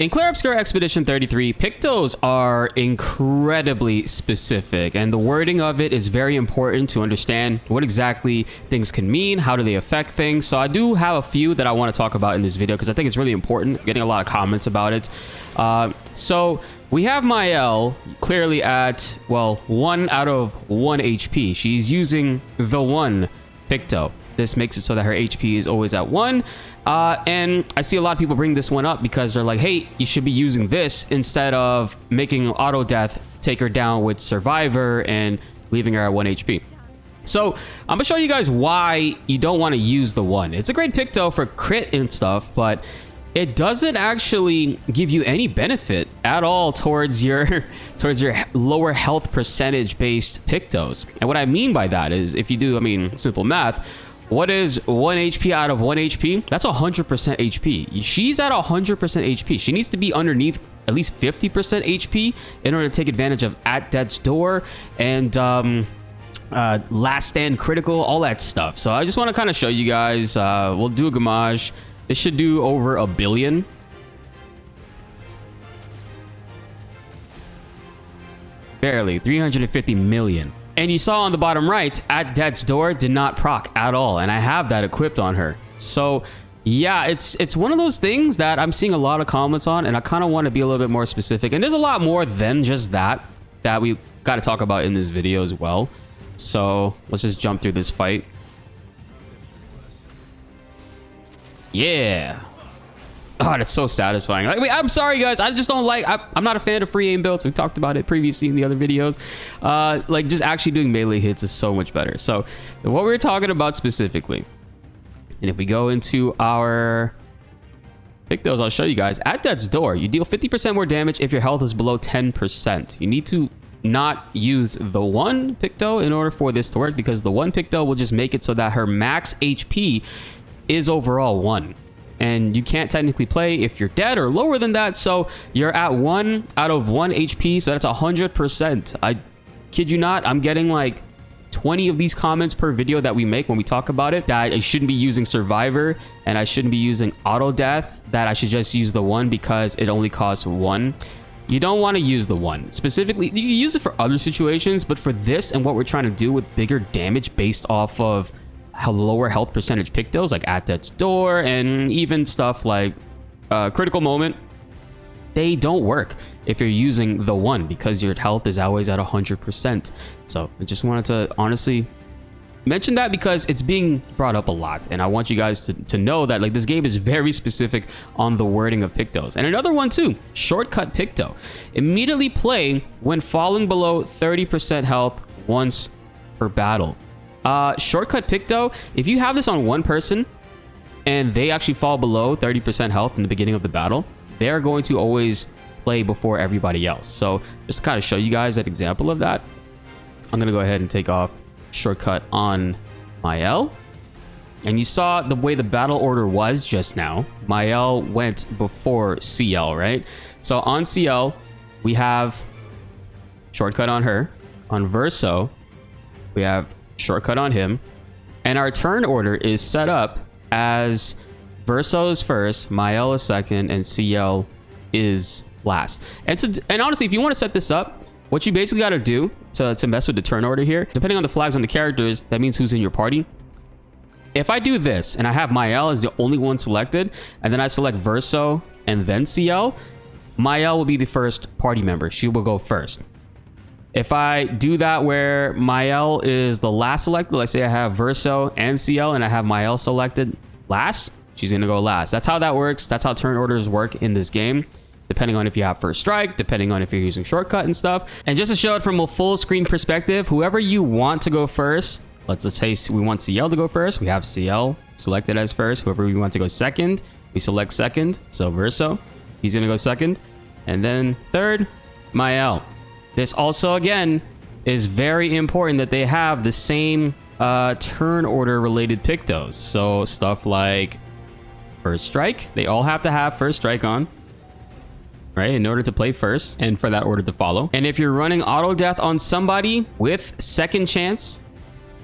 In Clear Obscure Expedition 33, Pictos are incredibly specific, and the wording of it is very important to understand what exactly things can mean, how do they affect things. So I do have a few that I want to talk about in this video because I think it's really important. I'm getting a lot of comments about it. So we have Mael clearly at, well, 1 out of 1 HP. She's using the 1 Picto. This makes it so that her HP is always at 1. And I see a lot of people bring this one up because they're like, hey, you should be using this instead of making auto death take her down with Survivor and leaving her at 1 HP. So I'm gonna show you guys why you don't want to use the 1. It's a great Picto for crit and stuff, but it doesn't actually give you any benefit at all towards your lower health percentage based Pictos. And what I mean by that is, if you do, I mean, simple math, what is 1 HP out of 1 HP? That's 100% HP. She's at 100% HP. She needs to be underneath at least 50% HP in order to take advantage of At Death's Door and Last Stand Critical, all that stuff. So I just want to kind of show you guys. We'll do a Gamage. This should do over 1 billion. Barely, 350 million. And you saw on the bottom right, At Death's Door did not proc at all, and I have that equipped on her. So yeah, it's one of those things that I'm seeing a lot of comments on, and I kind of want to be a little bit more specific. And there's a lot more than just that we got to talk about in this video as well. So let's just jump through this fight. Yeah. Oh, that's so satisfying. Like, I'm sorry, guys. I just don't like... I'm not a fan of free aim builds. We talked about it previously in the other videos. Like, just actually doing melee hits is so much better. So, what we're talking about specifically... And if we go into our... Pictos, I'll show you guys. At Death's Door, you deal 50% more damage if your health is below 10%. You need to not use the 1 Picto in order for this to work, because the 1 Picto will just make it so that her max HP is overall 1. And you can't technically play if you're dead or lower than that. So you're at 1 out of 1 HP. So that's 100%. I kid you not. I'm getting like 20 of these comments per video that we make when we talk about it, that I shouldn't be using Survivor and I shouldn't be using auto death, that I should just use the 1 because it only costs 1. You don't want to use the 1. Specifically, you can use it for other situations, but for this and what we're trying to do with bigger damage based off of lower health percentage Pictos like At Death's Door and even stuff like Critical Moment, they don't work if you're using the 1 because your health is always at 100%. So I just wanted to honestly mention that because it's being brought up a lot, and I want you guys to know that like this game is very specific on the wording of Pictos. And another one too, Shortcut Picto. Immediately play when falling below 30% health once per battle. Shortcut Picto, if you have this on one person and they actually fall below 30% health in the beginning of the battle, they're going to always play before everybody else. So just to kind of show you guys that example of that, I'm going to go ahead and take off Shortcut on Mael. And you saw the way the battle order was just now. Mael went before CL, right? So on CL, we have Shortcut on her. On Verso, we have Shortcut on him, and our turn order is set up as Verso is first, Mael is second, and CL is last. And honestly, if you want to set this up, what you basically got to do to mess with the turn order here, depending on the flags on the characters, that means who's in your party. If I do this and I have Mael as the only one selected, and then I select Verso and then CL, Mael will be the first party member. She will go first. If I do that where Mael is the last selected, let's say I have Verso and CL and I have Mael selected last, she's going to go last. That's how that works. That's how turn orders work in this game, depending on if you have first strike, depending on if you're using Shortcut and stuff. And just to show it from a full screen perspective, whoever you want to go first, let's say we want CL to go first, we have CL selected as first. Whoever we want to go second, we select second. So Verso, he's going to go second. And then third, Mael. This also, again, is very important that they have the same turn order related Pictos. So stuff like first strike, they all have to have first strike on, right, in order to play first and for that order to follow. And if you're running auto death on somebody with second chance,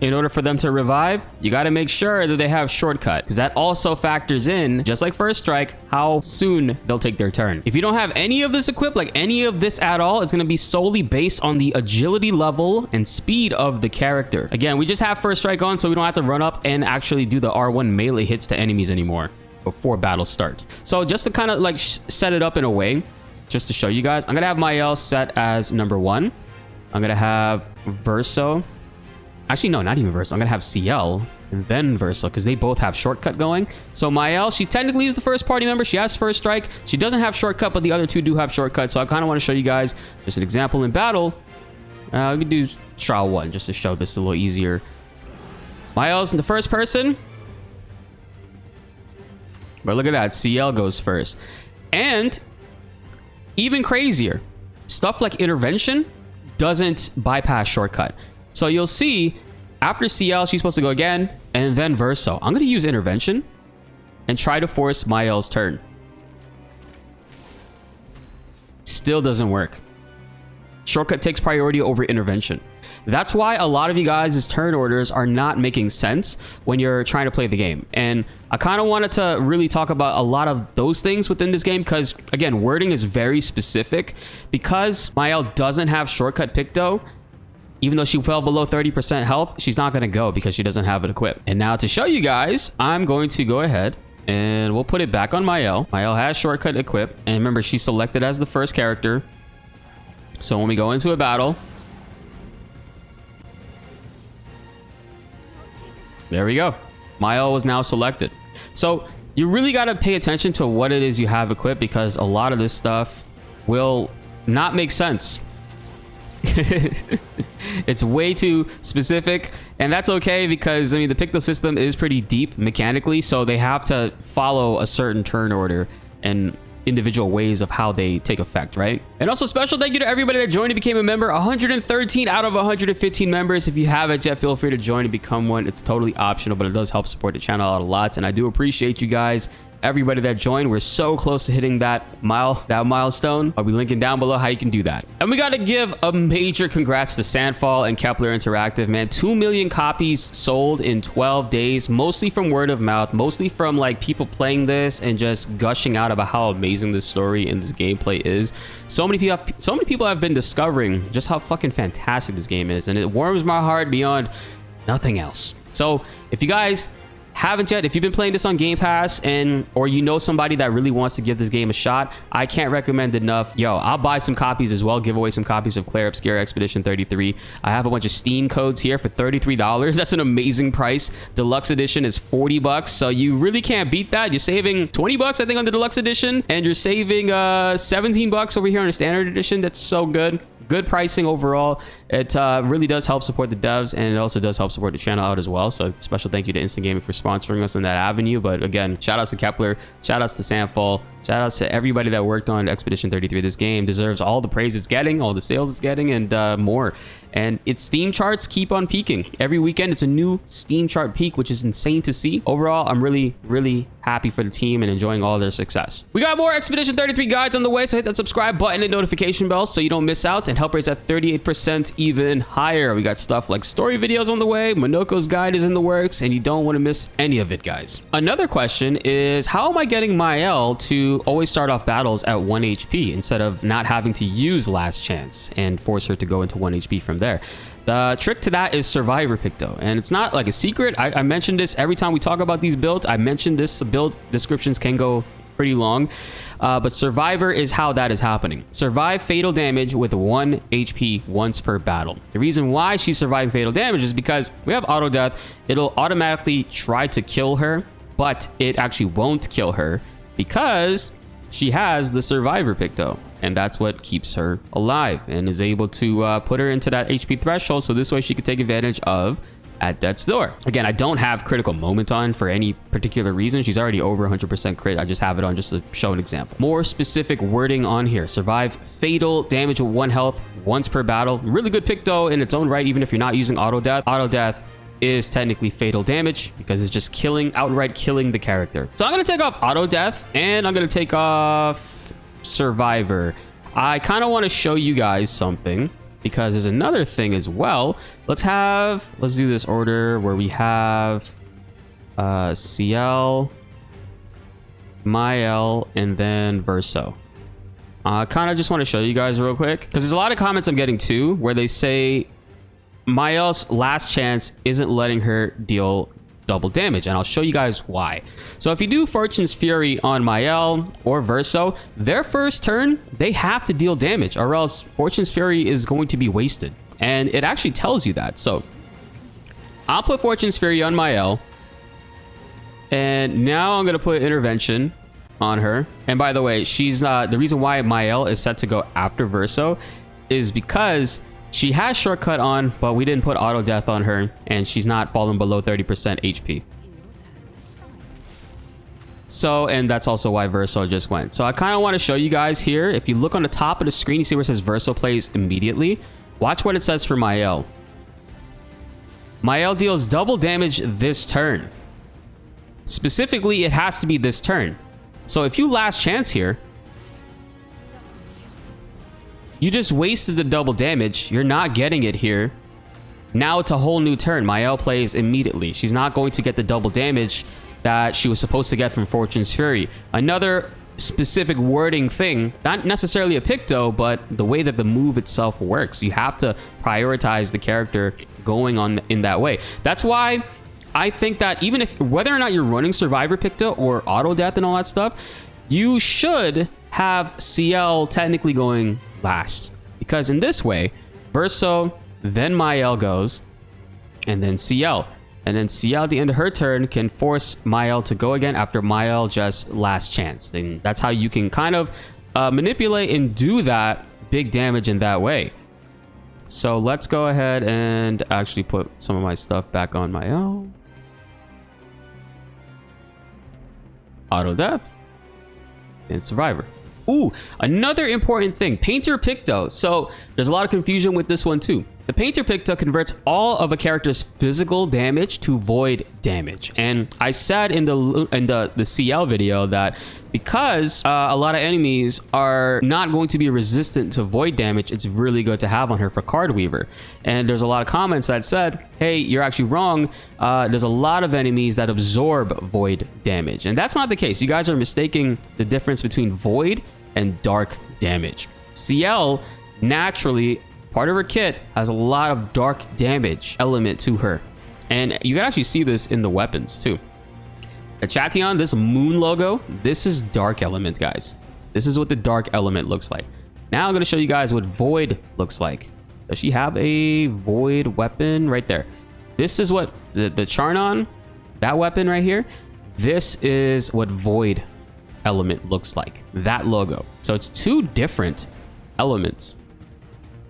in order for them to revive, you got to make sure that they have shortcut, because that also factors in, just like first strike, how soon they'll take their turn. If you don't have any of this equipped, like any of this at all, it's going to be solely based on the agility level and speed of the character. Again, we just have first strike on, so we don't have to run up and actually do the R1 melee hits to enemies anymore before battle starts. So just to kind of like set it up in a way, just to show you guys, I'm going to have Mael set as number 1. I'm going to have Verso. Actually, no, not even Verso. I'm going to have CL and then Verso, because they both have shortcut going. So Mael, she technically is the first party member. She has first strike. She doesn't have shortcut, but the other two do have shortcut. So I kind of want to show you guys just an example in battle. We can do trial 1 just to show this a little easier. Mael's in the first person. But look at that. CL goes first. And even crazier, stuff like intervention doesn't bypass shortcut. So you'll see after CL, she's supposed to go again and then Verso. I'm going to use intervention and try to force Mael's turn. Still doesn't work. Shortcut takes priority over intervention. That's why a lot of you guys' turn orders are not making sense when you're trying to play the game. And I kind of wanted to really talk about a lot of those things within this game because, again, wording is very specific. Because Mael doesn't have shortcut Picto, even though she fell below 30% health, she's not going to go because she doesn't have it equipped. And now to show you guys, I'm going to go ahead and we'll put it back on Mael. Mael has shortcut equipped. And remember, she's selected as the first character. So when we go into a battle, there we go. Mael was now selected. So you really got to pay attention to what it is you have equipped, because a lot of this stuff will not make sense. It's way too specific, and that's okay because, I mean, the Picto system is pretty deep mechanically, so they have to follow a certain turn order and individual ways of how they take effect, right? And also special thank you to everybody that joined and became a member. 113 out of 115 members. If you haven't yet, feel free to join and become one. It's totally optional, but it does help support the channel out a lot, and I do appreciate you guys. Everybody that joined, we're so close to hitting that milestone. I'll be linking down below how you can do that. And we got to give a major congrats to Sandfall and Kepler Interactive, man. 2 million copies sold in 12 days, mostly from word of mouth, mostly from like people playing this and just gushing out about how amazing this story and this gameplay is. So many people have been discovering just how fucking fantastic this game is, and it warms my heart beyond nothing else. So if you guys haven't yet, if you've been playing this on Game Pass or you know somebody that really wants to give this game a shot, I can't recommend it enough. Yo, I'll buy some copies as well, give away some copies of Claire Obscura Expedition 33. I have a bunch of Steam codes here for $33. That's an amazing price. Deluxe edition is $40, so you really can't beat that. You're saving $20, I think, on the Deluxe edition, and you're saving $17 over here on the Standard edition. That's so good. Good pricing overall. It really does help support the devs, and it also does help support the channel out as well. So special thank you to Instant Gaming for sponsoring us in that avenue. But again, shout outs to Kepler, shout outs to Sandfall, shout outs to everybody that worked on Expedition 33. This game deserves all the praise it's getting, all the sales it's getting, and more. And its Steam charts keep on peaking. Every weekend, it's a new Steam chart peak, which is insane to see. Overall, I'm really, really happy for the team and enjoying all their success. We got more Expedition 33 guides on the way, so hit that subscribe button and notification bell so you don't miss out and help raise that 38% even higher. We got stuff like story videos on the way, Monoko's guide is in the works, and you don't want to miss any of it, guys. Another question is, how am I getting Mael to always start off battles at 1 HP instead of not having to use Last Chance and force her to go into 1 HP from there? The trick to that is Survivor Picto, and it's not like a secret. I mentioned this every time we talk about these builds. I mentioned this. The build descriptions can go pretty long, but Survivor is how that is happening. Survive fatal damage with 1 HP once per battle. The reason why she's surviving fatal damage is because we have auto death. It'll automatically try to kill her, but it actually won't kill her because she has the Survivor Picto. And that's what keeps her alive and is able to put her into that HP threshold. So this way she could take advantage of at death's door. Again, I don't have critical moment on for any particular reason. She's already over 100% crit. I just have it on just to show an example. More specific wording on here. Survive fatal damage with 1 health once per battle. Really good Picto in its own right, even if you're not using auto death. Auto death is technically fatal damage because it's just outright killing the character. So I'm going to take off auto death and I'm going to take off Survivor. I kind of want to show you guys something because there's another thing as well. Let's do this order where we have CL, Mael, and then Verso. Kind of just want to show you guys real quick because there's a lot of comments I'm getting too where they say Mael's last chance isn't letting her deal double damage, and I'll show you guys why. So if you do Fortune's Fury on Mael or Verso, their first turn they have to deal damage or else Fortune's Fury is going to be wasted, and it actually tells you that. So I'll put Fortune's Fury on Mael, and now I'm gonna put Intervention on her. And by the way, she's the reason why Mael is set to go after Verso is because she has shortcut on, but we didn't put auto death on her, and she's not falling below 30% HP. So, and that's also why Verso just went. So I kind of want to show you guys here. If you look on the top of the screen, you see where it says Verso plays immediately. Watch what it says for Mael. Mael deals double damage this turn. Specifically, it has to be this turn. So if you last chance here, you just wasted the double damage. You're not getting it here. Now it's a whole new turn. Mael plays immediately. She's not going to get the double damage that she was supposed to get from Fortune's Fury. Another specific wording thing, not necessarily a Picto, but the way that the move itself works. You have to prioritize the character going on in that way. That's why I think that even if, whether or not you're running Survivor Picto or Auto Death and all that stuff, you should have CL technically going last. Because in this way, Verso, then Mael goes, and then CL. And then CL at the end of her turn can force Mael to go again after Mael just last chance. Then that's how you can kind of manipulate and do that big damage in that way. So let's go ahead and actually put some of my stuff back on Mael. Auto Death and Survivor. Ooh, another important thing, Painter Picto. So there's a lot of confusion with this one too. The Painter Picto converts all of a character's physical damage to void damage. And I said in the CL video that because a lot of enemies are not going to be resistant to void damage, it's really good to have on her for Card Weaver. And there's a lot of comments that said, hey, you're actually wrong. There's a lot of enemies that absorb void damage. And that's not the case. You guys are mistaking the difference between void and dark damage. CL naturally, part of her kit has a lot of dark damage element to her. And you can actually see this in the weapons too. The Chation, this moon logo, this is dark element, guys. This is what the dark element looks like. Now I'm going to show you guys what void looks like. Does she have a void weapon right there? This is what the Charnon, that weapon right here, this is what void element looks like, that logo. So it's two different elements.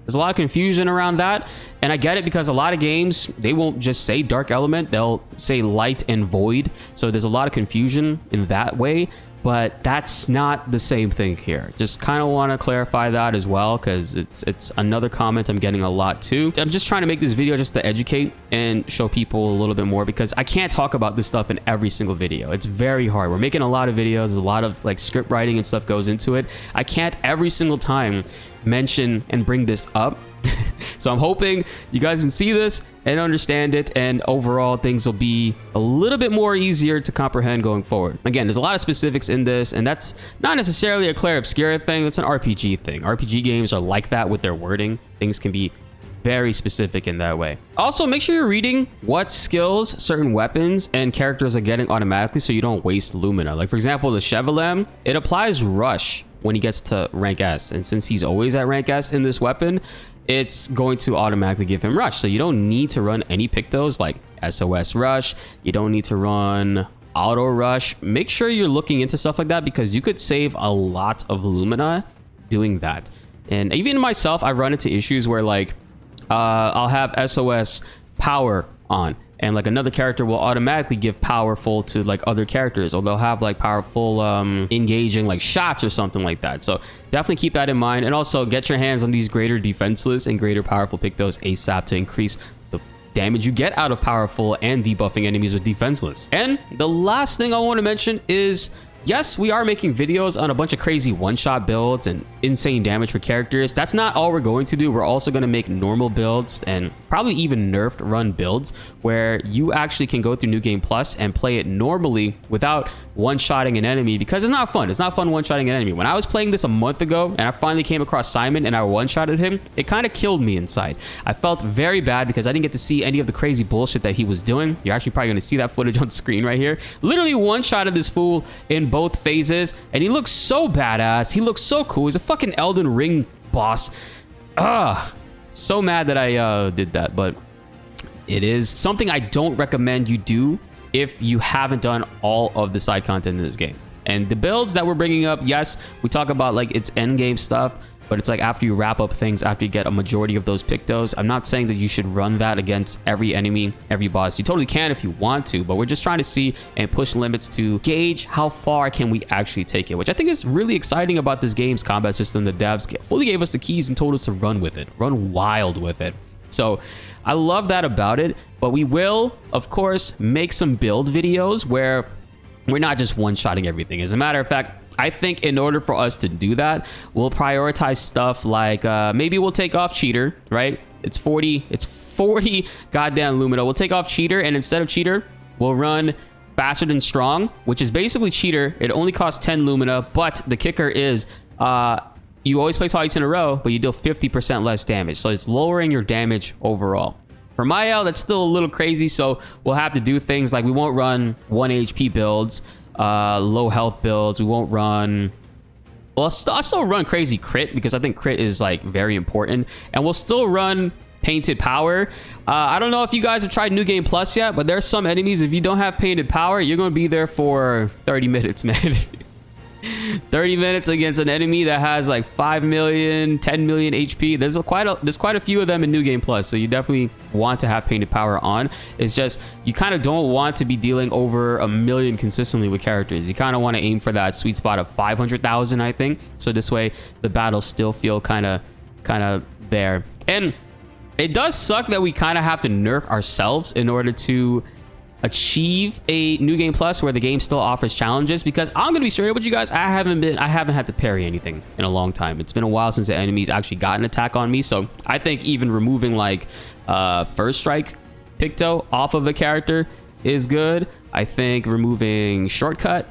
There's a lot of confusion around that, and I get it because a lot of games, they won't just say dark element, they'll say light and void. So there's a lot of confusion in that way, but that's not the same thing here. Just kind of want to clarify that as well, because it's another comment I'm getting a lot too. I'm just trying to make this video just to educate and show people a little bit more, because I can't talk about this stuff in every single video. It's very hard. We're making a lot of videos. There's a lot of like script writing and stuff goes into it. I can't every single time mention and bring this up. So I'm hoping you guys can see this and understand it, and overall things will be a little bit more easier to comprehend going forward. Again, there's a lot of specifics in this, and that's not necessarily a Claire Obscura thing. That's an RPG thing. RPG games are like that with their wording. Things can be very specific in that way. Also, make sure you're reading what skills certain weapons and characters are getting automatically so you don't waste Lumina. Like for example, the Chevalier, it applies Rush when he gets to rank S, and since he's always at rank S in this weapon, it's going to automatically give him Rush. So you don't need to run any Pictos like SOS Rush. You don't need to run Auto Rush. Make sure you're looking into stuff like that, because you could save a lot of Lumina doing that. And even myself, I've run into issues where like I'll have SOS Power on, and like another character will automatically give powerful to like other characters, or they'll have like powerful engaging like shots or something like that. So definitely keep that in mind, and also get your hands on these greater defenseless and greater powerful Pictos ASAP to increase the damage you get out of powerful and debuffing enemies with defenseless. And the last thing I want to mention is yes, we are making videos on a bunch of crazy one-shot builds and insane damage for characters. That's not all we're going to do. We're also going to make normal builds and probably even nerfed run builds where you actually can go through New Game Plus and play it normally without one-shotting an enemy, because it's not fun. It's not fun one-shotting an enemy. When I was playing this a month ago and I finally came across Simon and I one-shotted him, it kind of killed me inside. I felt very bad because I didn't get to see any of the crazy bullshit that he was doing. You're actually probably going to see that footage on screen right here. Literally one-shotted this fool in both phases, and he looks so badass. He looks so cool. He's a fucking Elden Ring boss. So mad that I did that, but it is something I don't recommend you do if you haven't done all of the side content in this game. And the builds that we're bringing up, yes, we talk about like its end game stuff, but it's like after you wrap up things, after you get a majority of those Pictos. I'm not saying that you should run that against every enemy, every boss. You totally can if you want to, but we're just trying to see and push limits to gauge how far can we actually take it, which I think is really exciting about this game's combat system. The devs fully gave us the keys and told us to run with it, run wild with it. So I love that about it, but we will, of course, make some build videos where we're not just one-shotting everything. As a matter of fact, I think in order for us to do that, we'll prioritize stuff like maybe we'll take off Cheater, right? It's 40 goddamn Lumina. We'll take off Cheater, and instead of Cheater, we'll run Faster Than Strong, which is basically Cheater. It only costs 10 Lumina, but the kicker is you always place hits in a row, but you deal 50% less damage. So it's lowering your damage overall. For Mael, that's still a little crazy, so we'll have to do things like we won't run 1 HP builds, low health builds. We won't run... Well, I'll still run crazy crit, because I think crit is like very important. And we'll still run Painted Power. I don't know if you guys have tried New Game Plus yet, but there's some enemies, if you don't have Painted Power, you're going to be there for 30 minutes, man. 30 minutes against an enemy that has like 5 million, 10 million HP. There's quite a few of them in New Game Plus, so you definitely want to have Painted Power on. It's just you kind of don't want to be dealing over 1 million consistently with characters. You kind of want to aim for that sweet spot of 500,000, I think. So this way the battles still feel kind of there. And it does suck that we kind of have to nerf ourselves in order to achieve a New Game Plus where the game still offers challenges, because I'm gonna be straight up with you guys, I haven't had to parry anything in a long time. It's been a while since the enemies actually got an attack on me, so I think even removing like First Strike Picto off of a character is good. I think removing Shortcut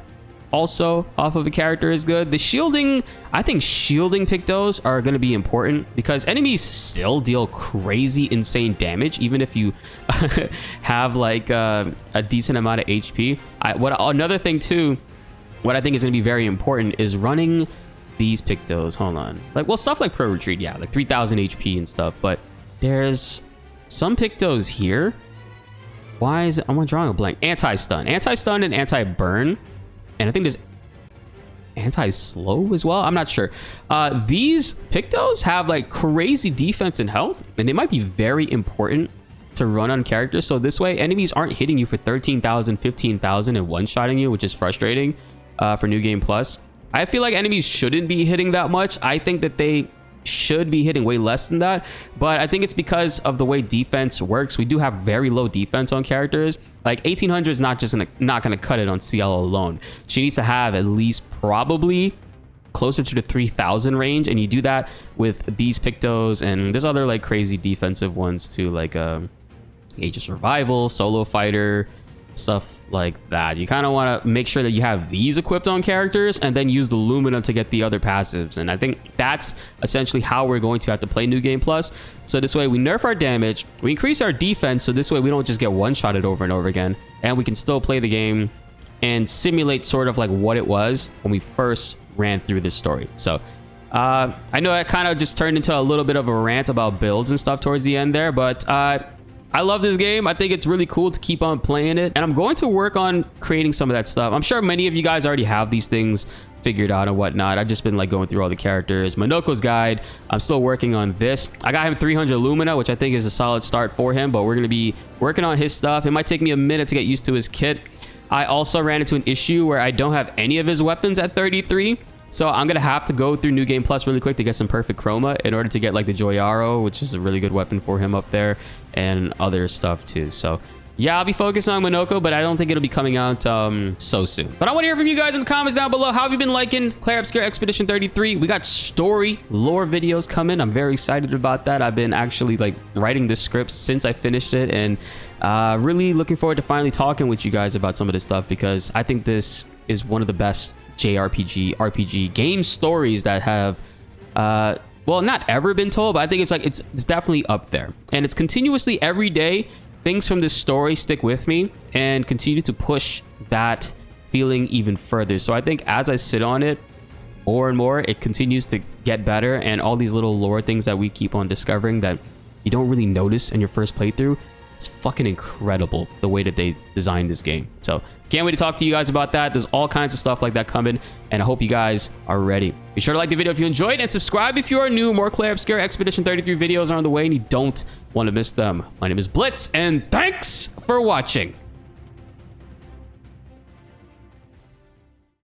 also off of a character is good. The shielding, I think shielding Pictos are going to be important, because enemies still deal crazy insane damage even if you have like a decent amount of HP. Another thing too, what I think is going to be very important is running these Pictos. Hold on, like, well, stuff like Pro Retreat, yeah, like 3000 HP and stuff, but there's some Pictos here. Why is it, I'm drawing a blank. Anti-stun and anti-burn. And I think there's anti-slow as well. I'm not sure. These Pictos have like crazy defense and health, and they might be very important to run on characters. So this way, enemies aren't hitting you for 13,000, 15,000 and one-shotting you, which is frustrating for New Game Plus. I feel like enemies shouldn't be hitting that much. I think that they should be hitting way less than that, but I think it's because of the way defense works. We do have very low defense on characters. Like 1800 is not gonna cut it on CL alone. She needs to have at least probably closer to the 3000 range, and you do that with these Pictos, and there's other like crazy defensive ones too, like Age of Survival, Solo Fighter, stuff like that. You kind of want to make sure that you have these equipped on characters and then use the Lumina to get the other passives, and I think that's essentially how we're going to have to play New Game Plus. So this way we nerf our damage, we increase our defense, so this way we don't just get one-shotted over and over again, and we can still play the game and simulate sort of like what it was when we first ran through this story. So I know that kind of just turned into a little bit of a rant about builds and stuff towards the end there, but I love this game. I think it's really cool to keep on playing it, and I'm going to work on creating some of that stuff. I'm sure many of you guys already have these things figured out and whatnot. I've just been like going through all the characters. Minoko's guide, I'm still working on this. I got him 300 Lumina, which I think is a solid start for him, but we're going to be working on his stuff. It might take me a minute to get used to his kit. I also ran into an issue where I don't have any of his weapons at 33. So I'm going to have to go through New Game Plus really quick to get some perfect chroma in order to get like the Joyaro, which is a really good weapon for him up there, and other stuff too. So Yeah, I'll be focused on Monoko, but I don't think it'll be coming out so soon. But I want to hear from you guys in the comments down below. How have you been liking Clair Obscur Expedition 33? We got story lore videos coming. I'm very excited about that. I've been actually like writing the scripts since I finished it, and really looking forward to finally talking with you guys about some of this stuff, because I think this is one of the best JRPG RPG game stories that have well, not ever been told, but I think it's definitely up there. And it's continuously every day things from this story stick with me and continue to push that feeling even further. So I think as I sit on it more and more, it continues to get better, and all these little lore things that we keep on discovering that you don't really notice in your first playthrough, it's fucking incredible the way that they designed this game. So can't wait to talk to you guys about that. There's all kinds of stuff like that coming, and I hope you guys are ready. Be sure to like the video if you enjoyed, and subscribe if you are new. More Clair Obscur Expedition 33 videos are on the way, and you don't want to miss them. My name is BltzZ, and thanks for watching.